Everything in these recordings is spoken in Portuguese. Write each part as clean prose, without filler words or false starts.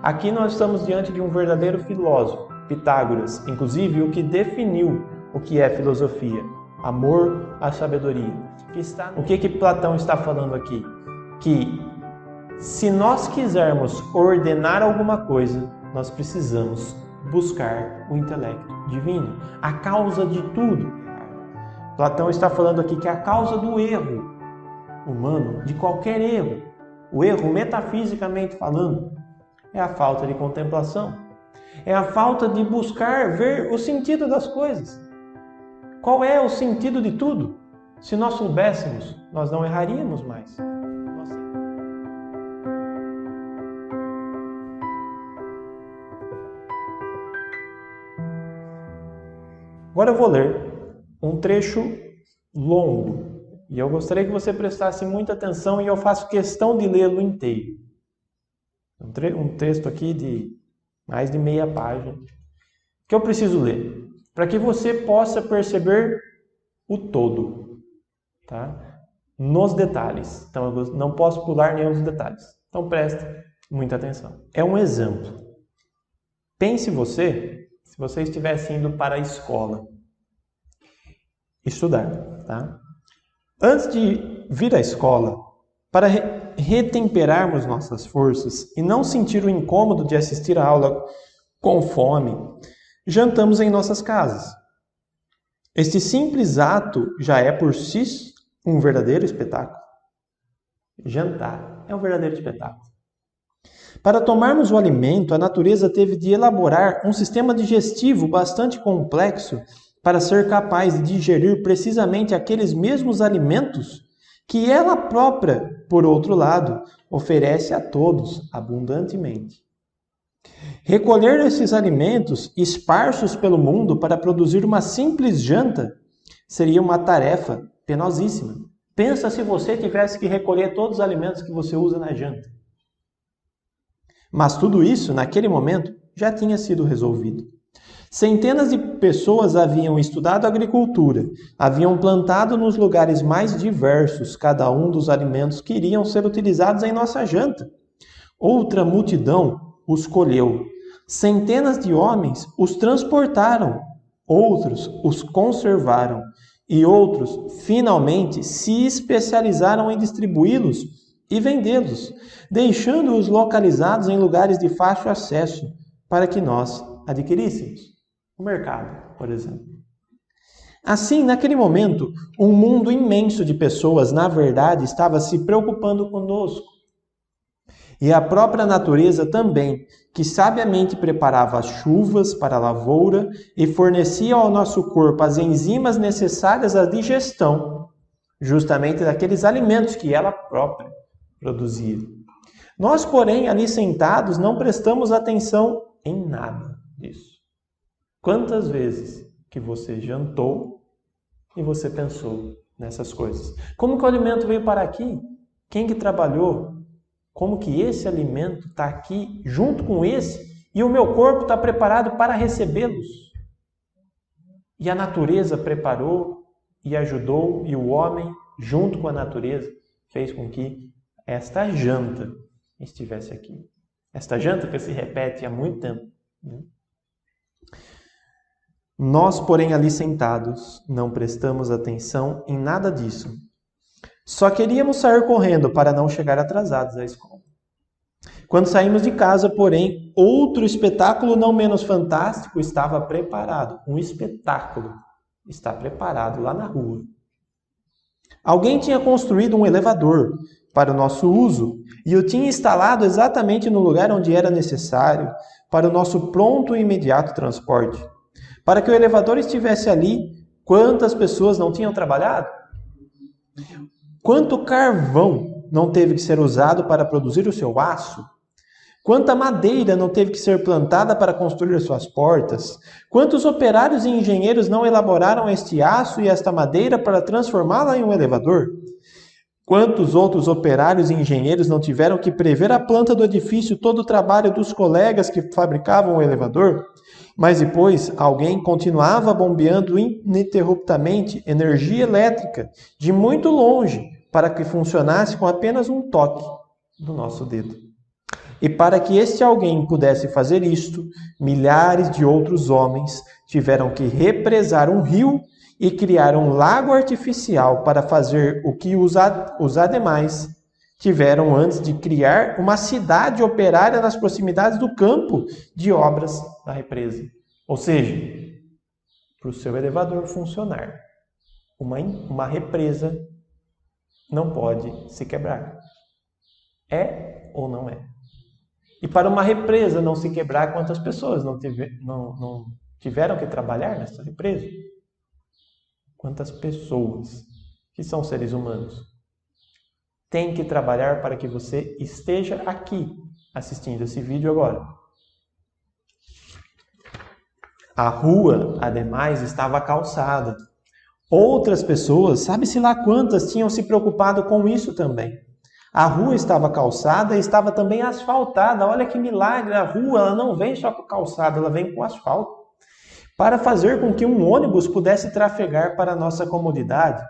Aqui nós estamos diante de um verdadeiro filósofo, Pitágoras, inclusive o que definiu o que é filosofia, amor à sabedoria. O que Platão está falando aqui? Que se nós quisermos ordenar alguma coisa, nós precisamos buscar o intelecto divino, a causa de tudo. Platão está falando aqui que a causa do erro humano, de qualquer erro, o erro metafisicamente falando, é a falta de contemplação. É a falta de buscar ver o sentido das coisas. Qual é o sentido de tudo? Se nós soubéssemos, nós não erraríamos mais. Agora eu vou ler um trecho longo e eu gostaria que você prestasse muita atenção e eu faço questão de lê-lo inteiro. Um texto aqui de mais de meia página que eu preciso ler para que você possa perceber o todo, tá? Nos detalhes. Então eu não posso pular nenhum dos detalhes. Então preste muita atenção. É um exemplo. Pense você, se você estivesse indo para a escola estudar, tá? Antes de vir à escola, para retemperarmos nossas forças e não sentir o incômodo de assistir a aula com fome, jantamos em nossas casas. Este simples ato já é por si um verdadeiro espetáculo. Jantar é um verdadeiro espetáculo. Para tomarmos o alimento, a natureza teve de elaborar um sistema digestivo bastante complexo para ser capaz de digerir precisamente aqueles mesmos alimentos que ela própria, por outro lado, oferece a todos abundantemente. Recolher esses alimentos esparsos pelo mundo para produzir uma simples janta seria uma tarefa penosíssima. Pensa se você tivesse que recolher todos os alimentos que você usa na janta. Mas tudo isso, naquele momento, já tinha sido resolvido. Centenas de pessoas haviam estudado agricultura, haviam plantado nos lugares mais diversos cada um dos alimentos que iriam ser utilizados em nossa janta. Outra multidão os colheu. Centenas de homens os transportaram, outros os conservaram e outros, finalmente, se especializaram em distribuí-los e vendê-los, deixando-os localizados em lugares de fácil acesso para que nós adquiríssemos. O mercado, por exemplo. Assim, naquele momento, um mundo imenso de pessoas, na verdade, estava se preocupando conosco. E a própria natureza também, que sabiamente preparava as chuvas para a lavoura e fornecia ao nosso corpo as enzimas necessárias à digestão, justamente daqueles alimentos que ela própria produzia. Nós, porém, ali sentados, não prestamos atenção em nada disso. Quantas vezes que você jantou e você pensou nessas coisas? Como que o alimento veio para aqui? Quem que trabalhou? Como que esse alimento está aqui junto com esse e o meu corpo está preparado para recebê-los? E a natureza preparou e ajudou e o homem, junto com a natureza, fez com que esta janta estivesse aqui. Esta janta que se repete há muito tempo. Nós, porém, ali sentados, não prestamos atenção em nada disso. Só queríamos sair correndo para não chegar atrasados à escola. Quando saímos de casa, porém, outro espetáculo não menos fantástico estava preparado. Um espetáculo está preparado lá na rua. Alguém tinha construído um elevador para o nosso uso e o tinha instalado exatamente no lugar onde era necessário para o nosso pronto e imediato transporte. Para que o elevador estivesse ali, quantas pessoas não tinham trabalhado? Quanto carvão não teve que ser usado para produzir o seu aço? Quanta madeira não teve que ser plantada para construir suas portas? Quantos operários e engenheiros não elaboraram este aço e esta madeira para transformá-la em um elevador? Quantos outros operários e engenheiros não tiveram que prever a planta do edifício, todo o trabalho dos colegas que fabricavam o elevador? Mas depois alguém continuava bombeando ininterruptamente energia elétrica de muito longe para que funcionasse com apenas um toque do nosso dedo. E para que este alguém pudesse fazer isto, milhares de outros homens tiveram que represar um rio e criar um lago artificial para fazer o que os ademais tiveram antes de criar uma cidade operária nas proximidades do campo de obras da represa. Ou seja, para o seu elevador funcionar, uma represa não pode se quebrar. É ou não é? E para uma represa não se quebrar, quantas pessoas não tiveram que trabalhar nessa represa? Quantas pessoas, que são seres humanos, têm que trabalhar para que você esteja aqui assistindo esse vídeo agora? A rua, ademais, estava calçada. Outras pessoas, sabe-se lá quantas, tinham se preocupado com isso também. A rua estava calçada e estava também asfaltada. Olha que milagre, a rua ela não vem só com calçada, ela vem com asfalto. Para fazer com que um ônibus pudesse trafegar para a nossa comodidade,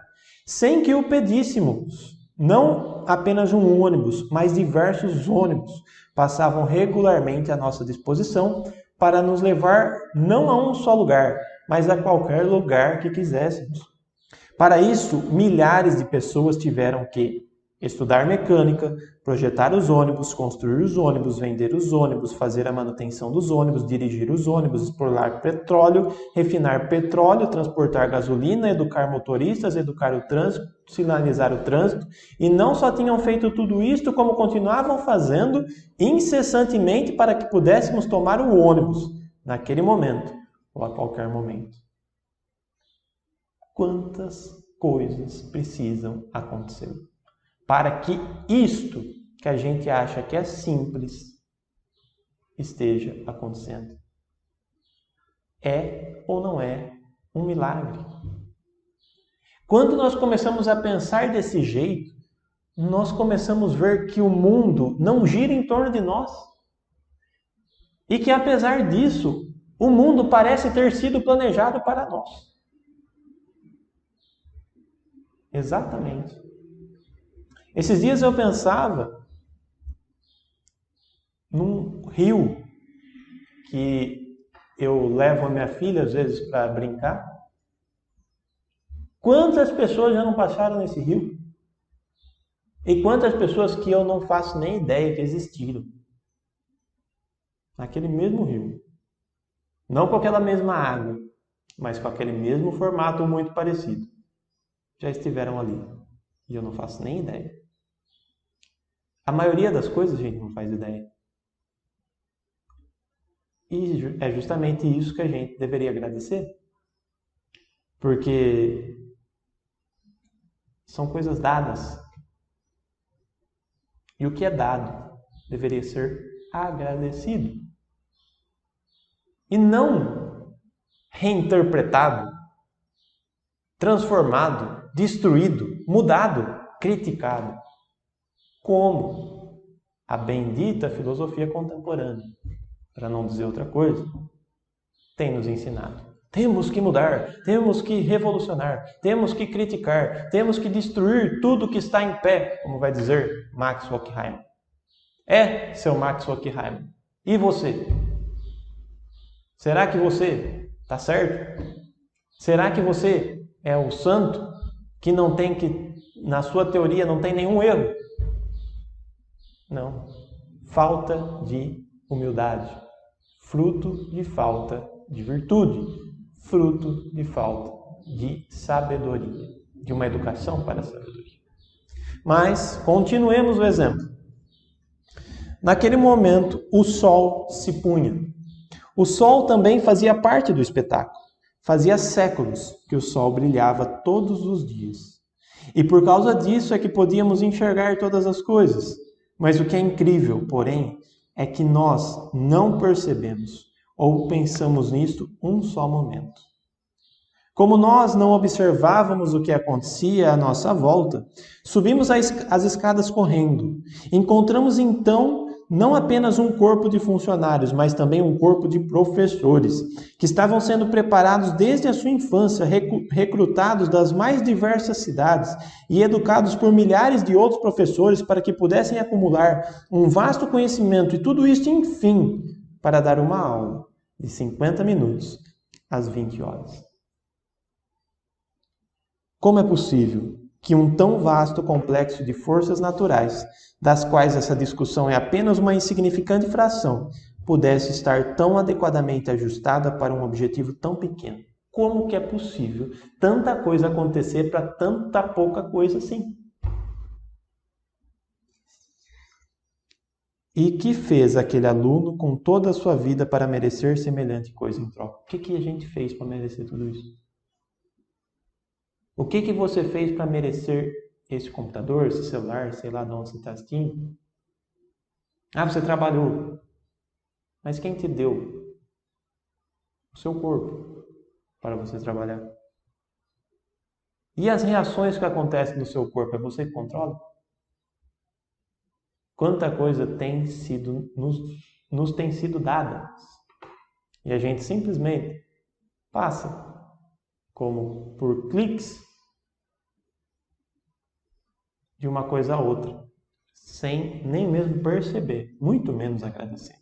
sem que o pedíssemos. Não apenas um ônibus, mas diversos ônibus passavam regularmente à nossa disposição para nos levar não a um só lugar, mas a qualquer lugar que quiséssemos. Para isso, milhares de pessoas tiveram que estudar mecânica, projetar os ônibus, construir os ônibus, vender os ônibus, fazer a manutenção dos ônibus, dirigir os ônibus, explorar petróleo, refinar petróleo, transportar gasolina, educar motoristas, educar o trânsito, sinalizar o trânsito. E não só tinham feito tudo isto, como continuavam fazendo incessantemente para que pudéssemos tomar o ônibus naquele momento ou a qualquer momento. Quantas coisas precisam acontecer para que isto que a gente acha que é simples esteja acontecendo? É ou não é um milagre? Quando nós começamos a pensar desse jeito, nós começamos a ver que o mundo não gira em torno de nós. E que apesar disso, o mundo parece ter sido planejado para nós. Exatamente. Esses dias eu pensava num rio que eu levo a minha filha às vezes para brincar. Quantas pessoas já não passaram nesse rio? E quantas pessoas que eu não faço nem ideia que existiram naquele mesmo rio. Não com aquela mesma água, mas com aquele mesmo formato muito parecido. Já estiveram ali. E eu não faço nem ideia. A maioria das coisas a gente não faz ideia. E é justamente isso que a gente deveria agradecer. Porque são coisas dadas. E o que é dado deveria ser agradecido. E não reinterpretado, transformado, destruído, mudado, criticado. Como a bendita filosofia contemporânea, para não dizer outra coisa, tem nos ensinado. Temos que mudar, temos que revolucionar, temos que criticar, temos que destruir tudo que está em pé, como vai dizer Max Horkheimer. É, seu Max Horkheimer. E você? Será que você está certo? Será que você é o santo que não tem que, na sua teoria, não tem nenhum erro? Não. Falta de humildade. Fruto de falta de virtude. Fruto de falta de sabedoria. De uma educação para a sabedoria. Mas, continuemos o exemplo. Naquele momento, o sol se punha. O sol também fazia parte do espetáculo. Fazia séculos que o sol brilhava todos os dias. E por causa disso é que podíamos enxergar todas as coisas. Mas o que é incrível, porém, é que nós não percebemos ou pensamos nisto um só momento. Como nós não observávamos o que acontecia à nossa volta, subimos as escadas correndo. Encontramos então não apenas um corpo de funcionários, mas também um corpo de professores, que estavam sendo preparados desde a sua infância, recrutados das mais diversas cidades e educados por milhares de outros professores para que pudessem acumular um vasto conhecimento e tudo isso, enfim, para dar uma aula de 50 minutos às 20 horas. Como é possível que um tão vasto complexo de forças naturais, das quais essa discussão é apenas uma insignificante fração, pudesse estar tão adequadamente ajustada para um objetivo tão pequeno? Como que é possível tanta coisa acontecer para tanta pouca coisa assim? E que fez aquele aluno com toda a sua vida para merecer semelhante coisa em troca? O que a gente fez para merecer tudo isso? O que você fez para merecer esse computador, esse celular, sei lá de onde você está assistindo? Ah, você trabalhou. Mas quem te deu? O seu corpo para você trabalhar. E as reações que acontecem no seu corpo, é você que controla? Quanta coisa tem sido, nos tem sido dada. E a gente simplesmente passa como por cliques de uma coisa a outra, sem nem mesmo perceber, muito menos agradecer.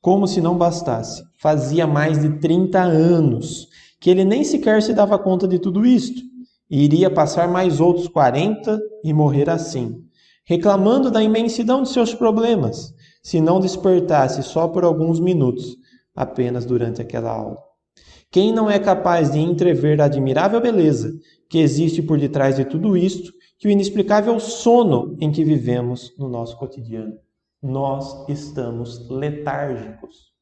Como se não bastasse, fazia mais de 30 anos que ele nem sequer se dava conta de tudo isto, e iria passar mais outros 40 e morrer assim, reclamando da imensidão de seus problemas, se não despertasse só por alguns minutos, apenas durante aquela aula. Quem não é capaz de entrever a admirável beleza que existe por detrás de tudo isto, que o inexplicável sono em que vivemos no nosso cotidiano? Nós estamos letárgicos.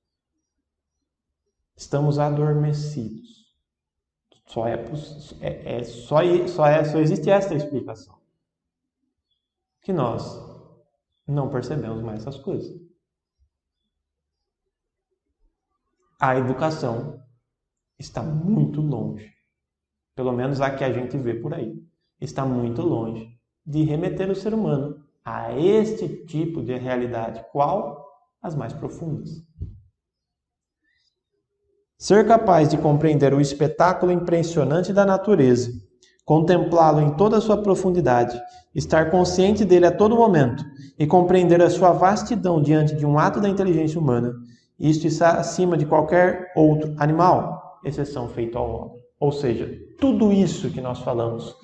Estamos adormecidos. Só existe esta explicação. Que nós não percebemos mais essas coisas. A educação está muito longe, pelo menos a que a gente vê por aí, está muito longe de remeter o ser humano a este tipo de realidade. Qual? As mais profundas. Ser capaz de compreender o espetáculo impressionante da natureza, contemplá-lo em toda a sua profundidade, estar consciente dele a todo momento e compreender a sua vastidão diante de um ato da inteligência humana, isto está acima de qualquer outro animal, exceção feita ao homem. Ou seja, tudo isso que nós falamos,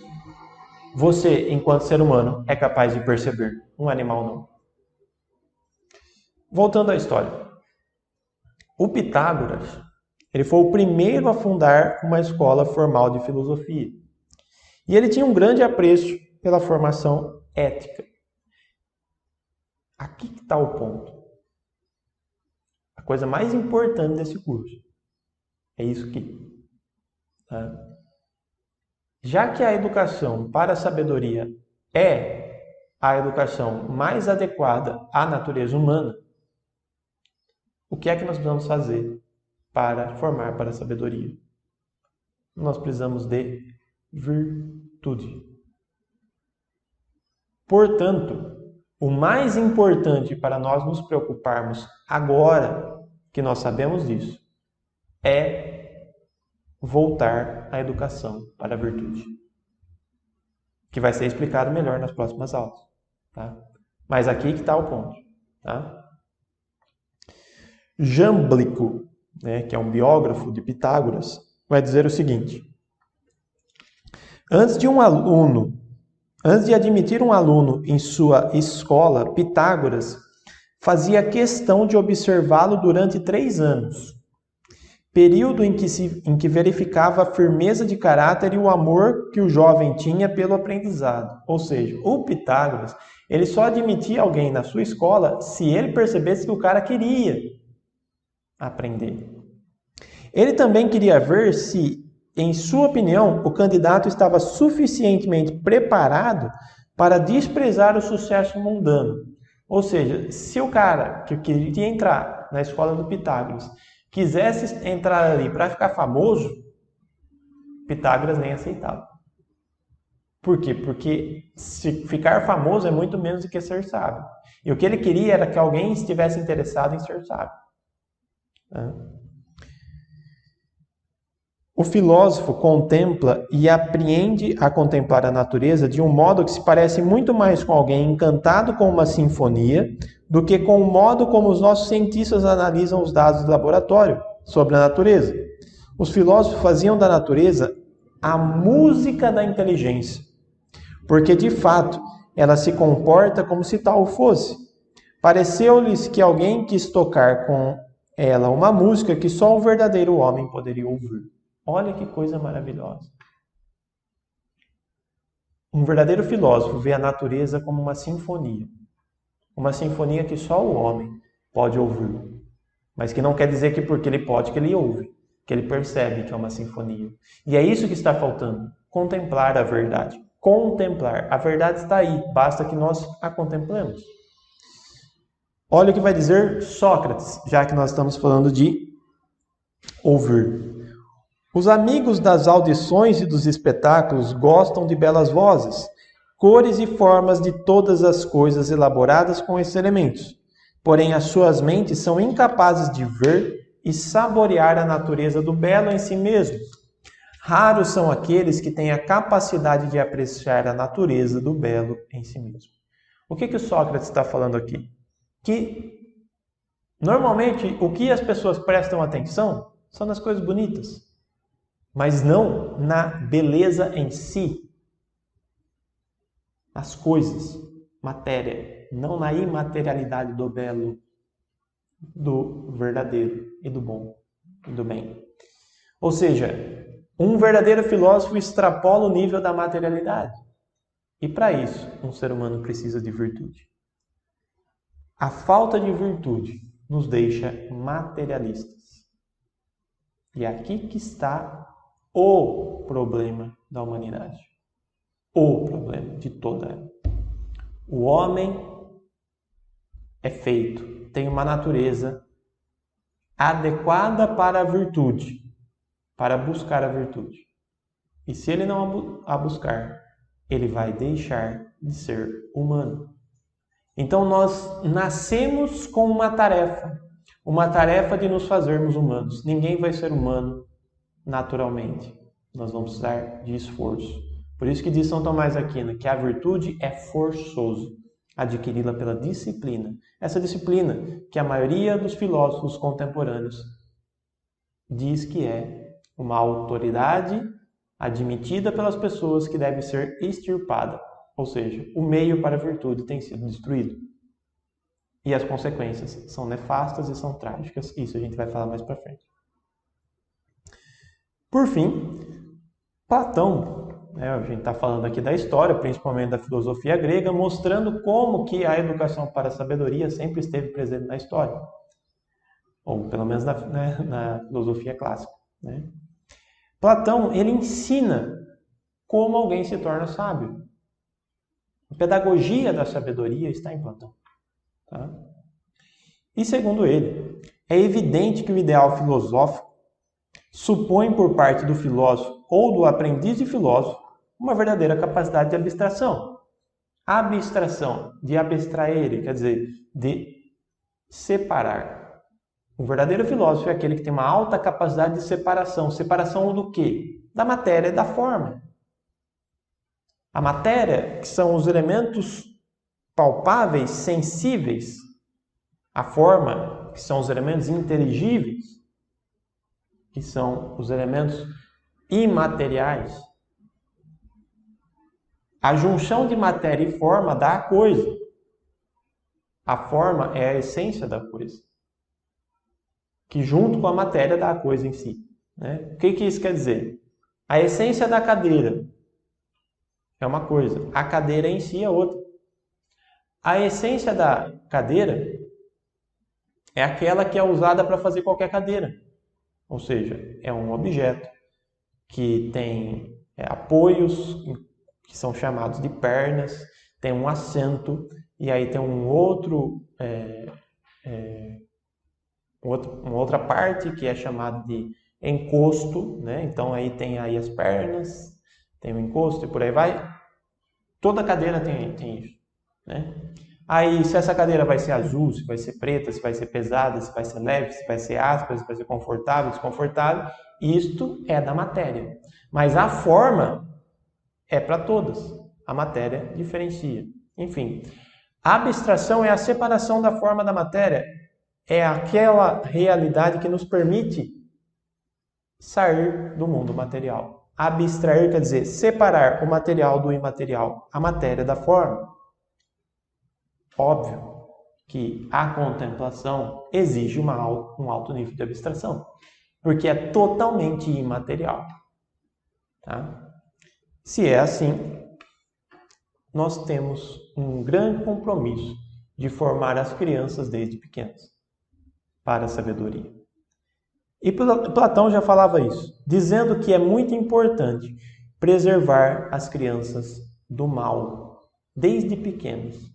você, enquanto ser humano, é capaz de perceber. Um animal não. Voltando à história. O Pitágoras, ele foi o primeiro a fundar uma escola formal de filosofia. E ele tinha um grande apreço pela formação ética. Aqui que está o ponto. A coisa mais importante desse curso é isso aqui. Tá? Já que a educação para a sabedoria é a educação mais adequada à natureza humana, o que é que nós precisamos fazer para formar para a sabedoria? Nós precisamos de virtude. Portanto, o mais importante para nós nos preocuparmos agora, que nós sabemos disso, é voltar à educação para a virtude, que vai ser explicado melhor nas próximas aulas. Tá? Mas aqui que está o ponto. Tá? Jâmblico, que é um biógrafo de Pitágoras, vai dizer o seguinte: antes de admitir um aluno em sua escola, Pitágoras fazia questão de observá-lo durante 3 anos, período em que verificava a firmeza de caráter e o amor que o jovem tinha pelo aprendizado. Ou seja, o Pitágoras, ele só admitia alguém na sua escola se ele percebesse que o cara queria aprender. Ele também queria ver se, em sua opinião, o candidato estava suficientemente preparado para desprezar o sucesso mundano. Ou seja, se o cara que queria entrar na escola do Pitágoras quisesse entrar ali para ficar famoso, Pitágoras nem aceitava. Por quê? Porque ficar famoso é muito menos do que ser sábio. E o que ele queria era que alguém estivesse interessado em ser sábio. O filósofo contempla e apreende a contemplar a natureza de um modo que se parece muito mais com alguém encantado com uma sinfonia do que com o modo como os nossos cientistas analisam os dados do laboratório sobre a natureza. Os filósofos faziam da natureza a música da inteligência, porque de fato ela se comporta como se tal fosse. Pareceu-lhes que alguém quis tocar com ela uma música que só um verdadeiro homem poderia ouvir. Olha que coisa maravilhosa. Um verdadeiro filósofo vê a natureza como uma sinfonia. Uma sinfonia que só o homem pode ouvir. Mas que não quer dizer que porque ele pode, que ele ouve. Que ele percebe que é uma sinfonia. E é isso que está faltando. Contemplar a verdade. Contemplar. A verdade está aí. Basta que nós a contemplemos. Olha o que vai dizer Sócrates, já que nós estamos falando de ouvir. Os amigos das audições e dos espetáculos gostam de belas vozes, cores e formas de todas as coisas elaboradas com esses elementos. Porém, as suas mentes são incapazes de ver e saborear a natureza do belo em si mesmo. Raros são aqueles que têm a capacidade de apreciar a natureza do belo em si mesmo. O que o Sócrates está falando aqui? Que, normalmente, o que as pessoas prestam atenção são nas coisas bonitas, mas não na beleza em si. As coisas, matéria, não na imaterialidade do belo, do verdadeiro e do bom e do bem. Ou seja, um verdadeiro filósofo extrapola o nível da materialidade. E para isso, um ser humano precisa de virtude. A falta de virtude nos deixa materialistas. E é aqui que está o problema da humanidade. O problema de toda ela. O homem é feito, tem uma natureza adequada para a virtude, para buscar a virtude. E se ele não a buscar, ele vai deixar de ser humano. Então nós nascemos com uma tarefa de nos fazermos humanos. Ninguém vai ser humano naturalmente. Nós vamos precisar de esforço. Por isso que diz São Tomás de Aquino que a virtude é forçoso adquiri-la pela disciplina. Essa disciplina que a maioria dos filósofos contemporâneos diz que é uma autoridade admitida pelas pessoas que deve ser extirpada. Ou seja, o meio para a virtude tem sido destruído. E as consequências são nefastas e são trágicas. Isso a gente vai falar mais para frente. Por fim, Platão, a gente está falando aqui da história, principalmente da filosofia grega, mostrando como que a educação para a sabedoria sempre esteve presente na história. Ou pelo menos na filosofia clássica. Platão, ele ensina como alguém se torna sábio. A pedagogia da sabedoria está em Platão. Tá? E segundo ele, é evidente que o ideal filosófico supõe por parte do filósofo ou do aprendiz de filósofo uma verdadeira capacidade de abstração. Abstração, de abstrair, quer dizer, de separar. O verdadeiro filósofo é aquele que tem uma alta capacidade de separação. Separação do quê? Da matéria e da forma. A matéria, que são os elementos palpáveis, sensíveis. A forma, que são os elementos inteligíveis, que são os elementos imateriais. A junção de matéria e forma dá a coisa. A forma é a essência da coisa, que junto com a matéria dá a coisa em si. O que isso quer dizer? A essência da cadeira é uma coisa, a cadeira em si é outra. A essência da cadeira é aquela que é usada para fazer qualquer cadeira. Ou seja, é um objeto que tem apoios, que são chamados de pernas, tem um assento, e aí tem uma outra parte que é chamada de encosto, Então aí tem aí as pernas, tem o encosto e por aí vai. Toda cadeira tem isso, né? Aí, se essa cadeira vai ser azul, se vai ser preta, se vai ser pesada, se vai ser leve, se vai ser áspera, se vai ser confortável, desconfortável, isto é da matéria. Mas a forma é para todas. A matéria diferencia. Enfim, a abstração é a separação da forma da matéria. É aquela realidade que nos permite sair do mundo material. Abstrair quer dizer separar o material do imaterial, a matéria da forma. Óbvio que a contemplação exige um alto nível de abstração, porque é totalmente imaterial. Tá? Se é assim, nós temos um grande compromisso de formar as crianças desde pequenas para a sabedoria. E Platão já falava isso, dizendo que é muito importante preservar as crianças do mal desde pequenas.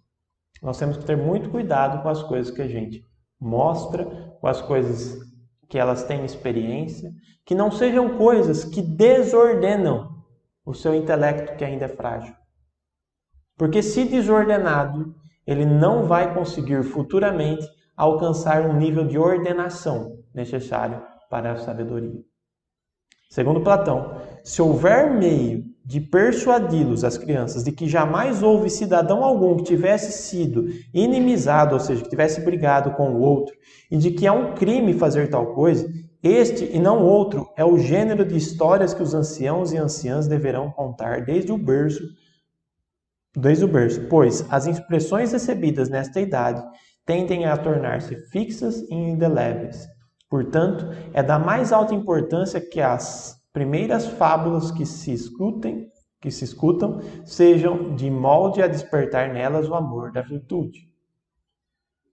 Nós temos que ter muito cuidado com as coisas que a gente mostra, com as coisas que elas têm experiência, que não sejam coisas que desordenam o seu intelecto que ainda é frágil. Porque se desordenado, ele não vai conseguir futuramente alcançar um nível de ordenação necessário para a sabedoria. Segundo Platão, se houver meio de persuadi-los, as crianças, de que jamais houve cidadão algum que tivesse sido inimizado, ou seja, que tivesse brigado com o outro, e de que é um crime fazer tal coisa, este e não outro é o gênero de histórias que os anciãos e anciãs deverão contar desde o berço, pois as impressões recebidas nesta idade tendem a tornar-se fixas e indeléveis. Portanto, é da mais alta importância que as primeiras fábulas que se escutam sejam de molde a despertar nelas o amor da virtude.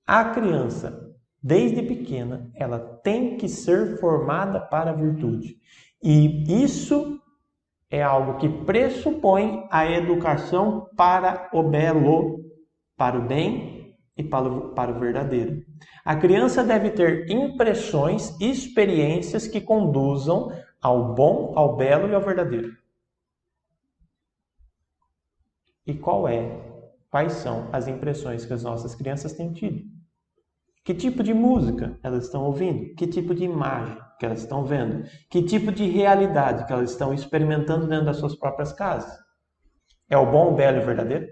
A criança, desde pequena, ela tem que ser formada para a virtude. E isso é algo que pressupõe a educação para o belo, para o bem e para o verdadeiro. A criança deve ter impressões e experiências que conduzam ao bom, ao belo e ao verdadeiro. E quais são as impressões que as nossas crianças têm tido? Que tipo de música elas estão ouvindo? Que tipo de imagem que elas estão vendo? Que tipo de realidade que elas estão experimentando dentro das suas próprias casas? É o bom, o belo e o verdadeiro?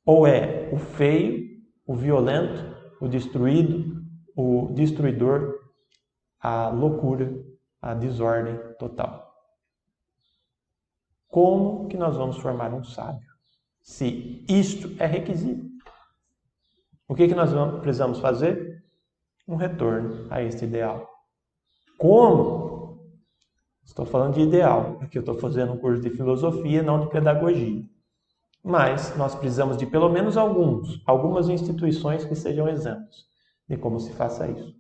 Ou é o feio, o violento, o destruído, o destruidor, a loucura, a desordem total? Como que nós vamos formar um sábio? Se isto é requisito. O que nós precisamos fazer? Um retorno a este ideal. Como? Estou falando de ideal, porque eu estou fazendo um curso de filosofia, não de pedagogia. Mas nós precisamos de pelo menos algumas instituições que sejam exemplos de como se faça isso.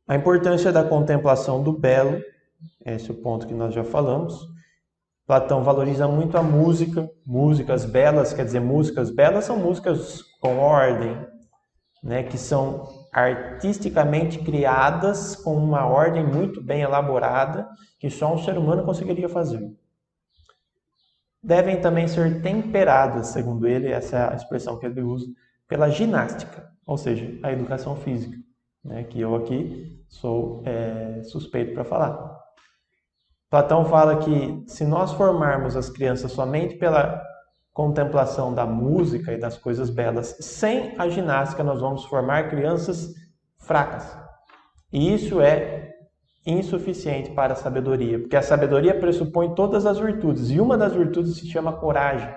A importância da contemplação do belo, esse é o ponto que nós já falamos. Platão valoriza muito a música, músicas belas, quer dizer, músicas belas são músicas com ordem, né, que são artisticamente criadas com uma ordem muito bem elaborada, que só um ser humano conseguiria fazer. Devem também ser temperadas, segundo ele, essa é a expressão que ele usa, pela ginástica, ou seja, a educação física, né, que eu aqui sou suspeito para falar. Platão fala que se nós formarmos as crianças somente pela contemplação da música e das coisas belas, sem a ginástica, nós vamos formar crianças fracas. E isso é insuficiente para a sabedoria, porque a sabedoria pressupõe todas as virtudes, e uma das virtudes se chama coragem.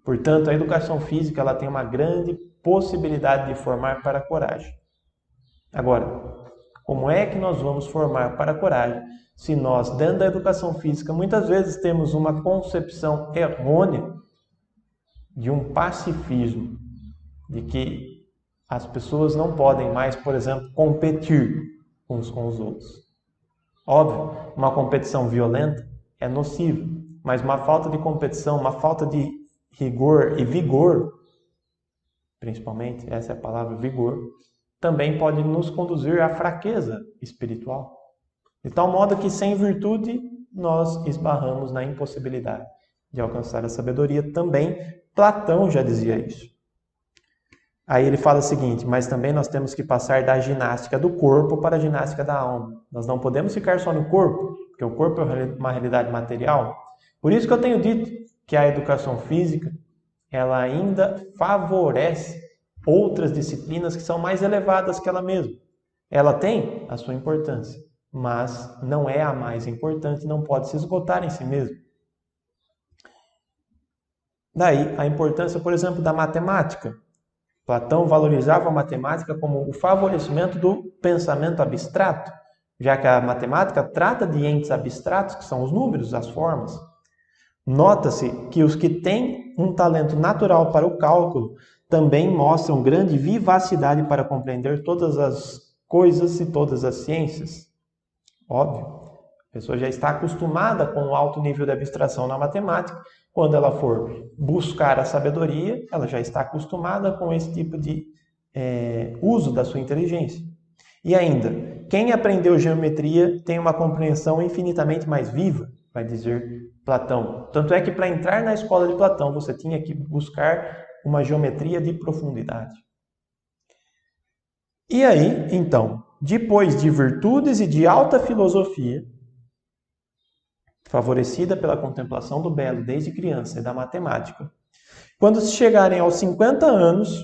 Portanto, a educação física ela tem uma grande possibilidade de formar para a coragem. Agora, como é que nós vamos formar para a coragem se nós, dentro da educação física, muitas vezes temos uma concepção errônea de um pacifismo, de que as pessoas não podem mais, por exemplo, competir uns com os outros. Óbvio, uma competição violenta é nociva, mas uma falta de competição, uma falta de rigor e vigor, principalmente, essa é a palavra vigor, também pode nos conduzir à fraqueza espiritual. De tal modo que sem virtude nós esbarramos na impossibilidade de alcançar a sabedoria. Também Platão já dizia isso. Aí ele fala o seguinte: mas também nós temos que passar da ginástica do corpo para a ginástica da alma. Nós não podemos ficar só no corpo, porque o corpo é uma realidade material. Por isso que eu tenho dito que a educação física, ela ainda favorece outras disciplinas que são mais elevadas que ela mesma. Ela tem a sua importância, mas não é a mais importante, não pode se esgotar em si mesma. Daí a importância, por exemplo, da matemática. Platão valorizava a matemática como o favorecimento do pensamento abstrato, já que a matemática trata de entes abstratos, que são os números, as formas. Nota-se que os que têm um talento natural para o cálculo também mostram grande vivacidade para compreender todas as coisas e todas as ciências. Óbvio, a pessoa já está acostumada com um alto nível de abstração na matemática. Quando ela for buscar a sabedoria, ela já está acostumada com esse tipo de uso da sua inteligência. E ainda, quem aprendeu geometria tem uma compreensão infinitamente mais viva, vai dizer Platão. Tanto é que para entrar na escola de Platão, você tinha que buscar uma geometria de profundidade. E aí, então, depois de virtudes e de alta filosofia, favorecida pela contemplação do belo desde criança e da matemática, quando se chegarem aos 50 anos,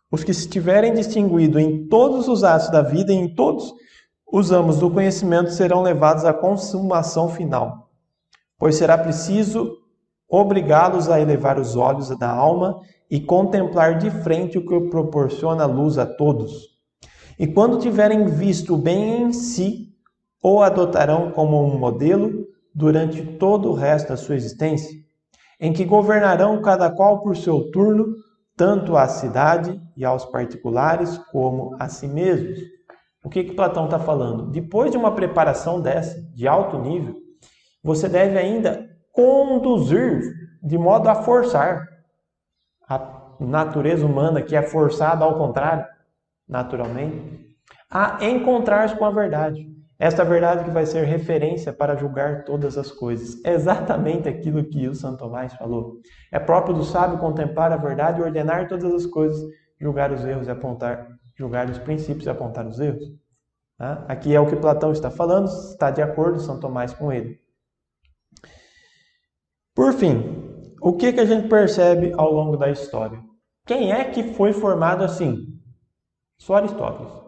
os que se tiverem distinguido em todos os atos da vida e em todos os âmbitos do conhecimento serão levados à consumação final, pois será preciso obrigá-los a elevar os olhos da alma e contemplar de frente o que proporciona luz a todos. E quando tiverem visto o bem em si, o adotarão como um modelo durante todo o resto da sua existência, em que governarão cada qual por seu turno, tanto à cidade e aos particulares como a si mesmos. O que Platão está falando? Depois de uma preparação dessa, de alto nível, você deve ainda conduzir de modo a forçar a natureza humana, que é forçada ao contrário, naturalmente, a encontrar-se com a verdade. Esta verdade que vai ser referência para julgar todas as coisas. É exatamente aquilo que o Santo Tomás falou. É próprio do sábio contemplar a verdade e ordenar todas as coisas, julgar os erros e apontar, julgar os princípios e apontar os erros. Tá? Aqui é o que Platão está falando, está de acordo Santo Tomás com ele. Por fim, o que a gente percebe ao longo da história? Quem é que foi formado assim? Só Aristóteles.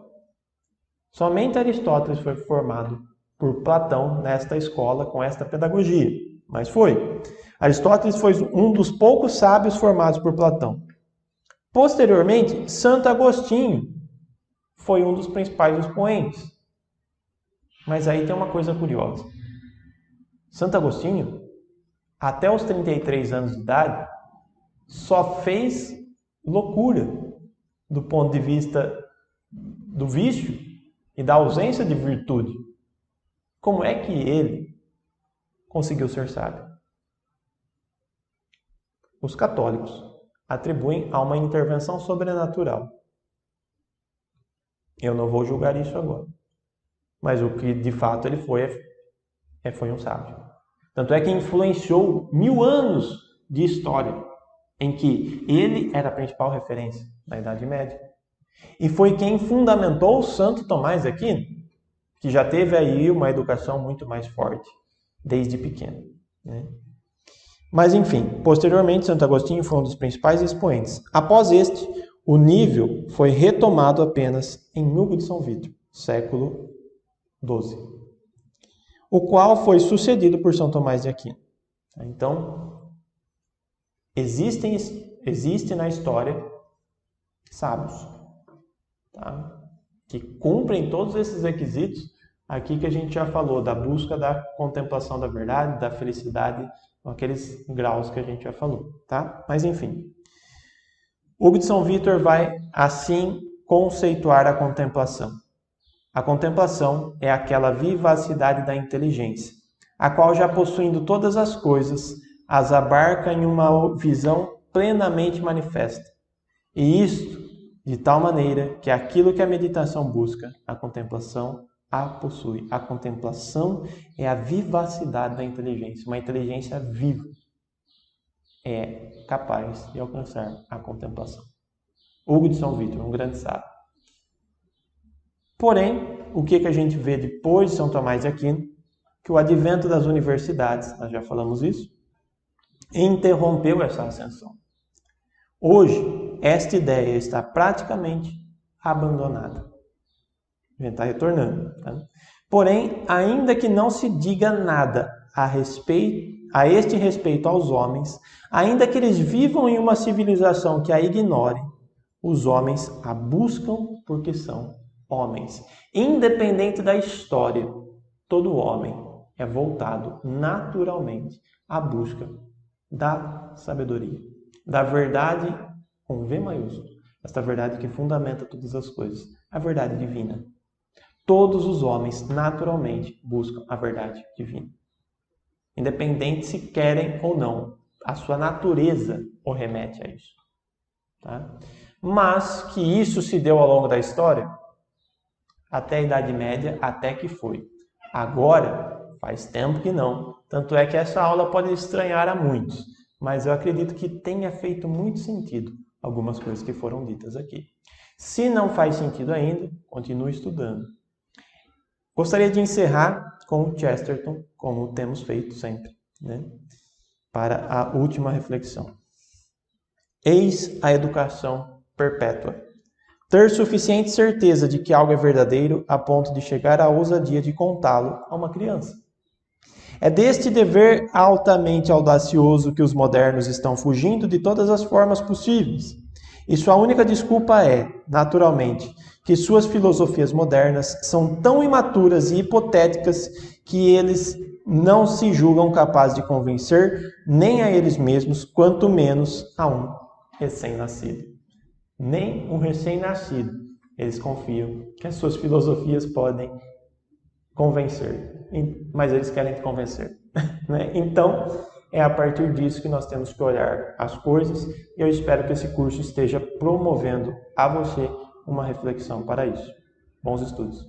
Somente Aristóteles foi formado por Platão nesta escola, com esta pedagogia. Mas foi. Aristóteles foi um dos poucos sábios formados por Platão. Posteriormente, Santo Agostinho foi um dos principais expoentes. Mas aí tem uma coisa curiosa. Santo Agostinho, até os 33 anos de idade, só fez loucura do ponto de vista do vício e da ausência de virtude. Como é que ele conseguiu ser sábio? Os católicos atribuem a uma intervenção sobrenatural. Eu não vou julgar isso agora. Mas o que de fato ele foi um sábio. Tanto é que influenciou 1000 anos de história, em que ele era a principal referência da Idade Média. E foi quem fundamentou Santo Tomás de Aquino, que já teve aí uma educação muito mais forte, desde pequeno. Né? Mas enfim, posteriormente Santo Agostinho foi um dos principais expoentes. Após este, o nível foi retomado apenas em Hugo de São Vítor, século XII, o qual foi sucedido por São Tomás de Aquino. Então, existe na história sábios, tá? Que cumprem todos esses requisitos aqui que a gente já falou, da busca da contemplação da verdade, da felicidade, com aqueles graus que a gente já falou, tá? Mas enfim, Hugo de São Vítor vai assim conceituar a contemplação. A contemplação é aquela vivacidade da inteligência, a qual, já possuindo todas as coisas, as abarca em uma visão plenamente manifesta. E isto de tal maneira que aquilo que a meditação busca, a contemplação, a possui. A contemplação é a vivacidade da inteligência. Uma inteligência viva é capaz de alcançar a contemplação. Hugo de São Vítor, um grande sábio. Porém, o que a gente vê depois de São Tomás de Aquino? Que o advento das universidades, nós já falamos isso, interrompeu essa ascensão. Hoje, esta ideia está praticamente abandonada. A gente está retornando. Tá? Porém, ainda que não se diga nada a este respeito aos homens, ainda que eles vivam em uma civilização que a ignore, os homens a buscam porque são homens. Independente da história, todo homem é voltado naturalmente à busca da sabedoria, da verdade com V maiúsculo, esta verdade que fundamenta todas as coisas, a verdade divina. Todos os homens naturalmente buscam a verdade divina, independente se querem ou não, a sua natureza o remete a isso. Tá? Mas que isso se deu ao longo da história, até a Idade Média, até que foi. Agora, faz tempo que não. Tanto é que essa aula pode estranhar a muitos, mas eu acredito que tenha feito muito sentido algumas coisas que foram ditas aqui. Se não faz sentido ainda, continue estudando. Gostaria de encerrar com o Chesterton, como temos feito sempre, né? Para a última reflexão. Eis a educação perpétua. Ter suficiente certeza de que algo é verdadeiro a ponto de chegar à ousadia de contá-lo a uma criança. É deste dever altamente audacioso que os modernos estão fugindo de todas as formas possíveis. E sua única desculpa é, naturalmente, que suas filosofias modernas são tão imaturas e hipotéticas que eles não se julgam capazes de convencer nem a eles mesmos, quanto menos a um recém-nascido. Nem um recém-nascido eles confiam que as suas filosofias podem convencer, mas eles querem te convencer. Então, é a partir disso que nós temos que olhar as coisas e eu espero que esse curso esteja promovendo a você uma reflexão para isso. Bons estudos!